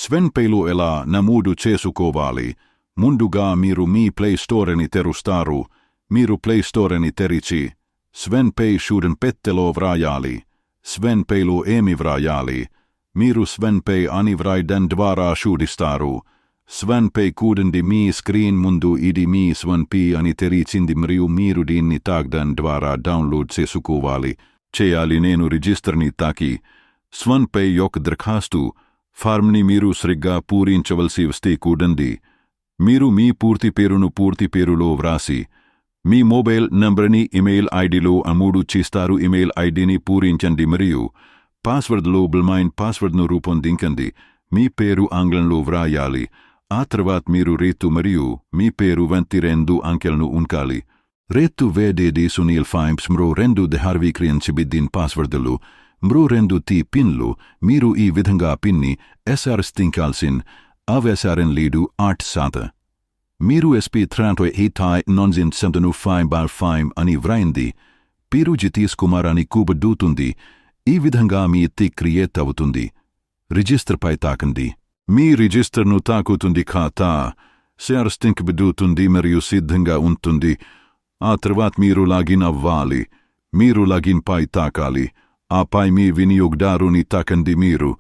SVN Payలో ఎలా నమోదు చేసుకోవాలి? ముందుగా మీరు మీ ప్లే స్టోర్ని తెరుస్తారు. మీరు ప్లే స్టోర్ని తెరిచి SVN Pay షూడెన్ పెట్టెలో వ్రాయాలి. SVN Payలో ఏమి వ్రాయాలి? మీరు SVN Pay అని వ్రాయడం ద్వారా శోధిస్తారు. SVN Pay కూడండి మీ స్క్రీన్ ముందు ఇది మీ SVN Pay అని తెరిచింది మరియు మీరు దీన్ని తాగడం ద్వారా డౌన్లోడ్ చేసుకోవాలి. చేయాలి నేను రిజిస్టర్ని తాకి SVN Pay యొక్క దరఖాస్తు ఫార్మ్ని మీరు సరిగ్గా పూరించవలసి వస్తే కూడండి. మీరు మీ పూర్తి పేరులో వ్రాసి మీ మొబైల్ నంబర్ని ఇమెయిల్ ఐడిలో నమోదు చేస్తారు. ఇమెయిల్ ఐడిని పూరించండి మరియు పాస్వర్డ్లో బ్లమైండ్ పాస్వర్డ్ను రూపొందించండి. మీ పేరు ఆంగ్లంలో వ్రాయాలి. ఆ తర్వాత మీరు రేతు మరియు మీ పేరు వంటి 2 అంకెలను ఉంచాలి. రేతు వేడేది సునీల్ ఫైమ్స్ మరో 2 ధర్వీకరించబడిన పాస్వర్డ్లు మరో 2 పిన్లు. మీరు ఈ విధంగా పిన్ని ఎసరించాల్సిన అవసరం లేదు. 8 మీరు SP389 అని వ్రాయింది పేరు జితీష్ కుమార్ అని కూబడుతుంది. ఈ విధంగా మీ క్రియేట్ అవుతుంది. రిజిస్టర్పై తాకండి. మీ రిజిస్టర్ను తాకుతుంది. ఖాతా సృష్టించబడుతుంది మరియు సిద్ధంగా ఉంటుంది. ఆ తర్వాత మీరు లాగిన్ అవ్వాలి. మీరు లాగిన్ పై తాకాలి. ఆపై మీ వినియోగదారుని తాకండి. మీరు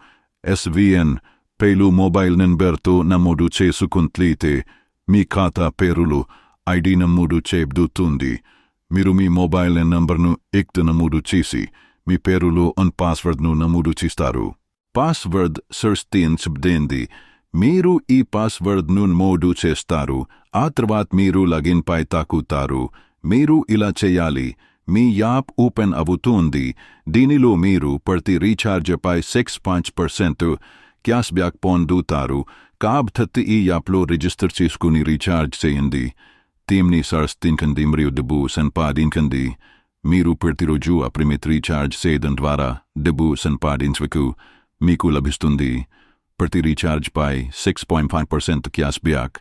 SVN Payలో మొబైల్ నంబర్తో నమోదు చేసుకుంట్లయితే మీ ఖాతా పేరులో ఐడి నమోదు చేయబడుతుంది. మీరు మీ మొబైల్ నంబర్ను నమోదు చేసి మీ పేరులో పాస్వర్డ్ను నమోదు చేస్తారు. పాస్వర్డ్ సృష్టించబడింది. మీరు ఈ పాస్వర్డ్ను నమోదు చేస్తారు. ఆ తర్వాత మీరు లాగిన్ పై తాకుతారు. మీరు ఇలా చేయాలి. మీ యాప్ ఓపెన్ అవుతుంది. దీనిలో మీరు ప్రతి రీఛార్జ్పై 6.5% క్యాష్ బ్యాక్ పొందుతారు. కాబట్టి ఈ యాప్లో రిజిస్టర్ చేసుకుని రీఛార్జ్ చేయండి. టీమ్ని సృష్టించండి మరియు డబ్బు సంపాదించండి. మీరు ప్రతిరోజు అపరిమిత రీఛార్జ్ చేయడం ద్వారా డబ్బు సంపాదించకు మీకు లభిస్తుంది. ప్రతి రీఛార్జ్పై 6.5% క్యాష్ బ్యాక్.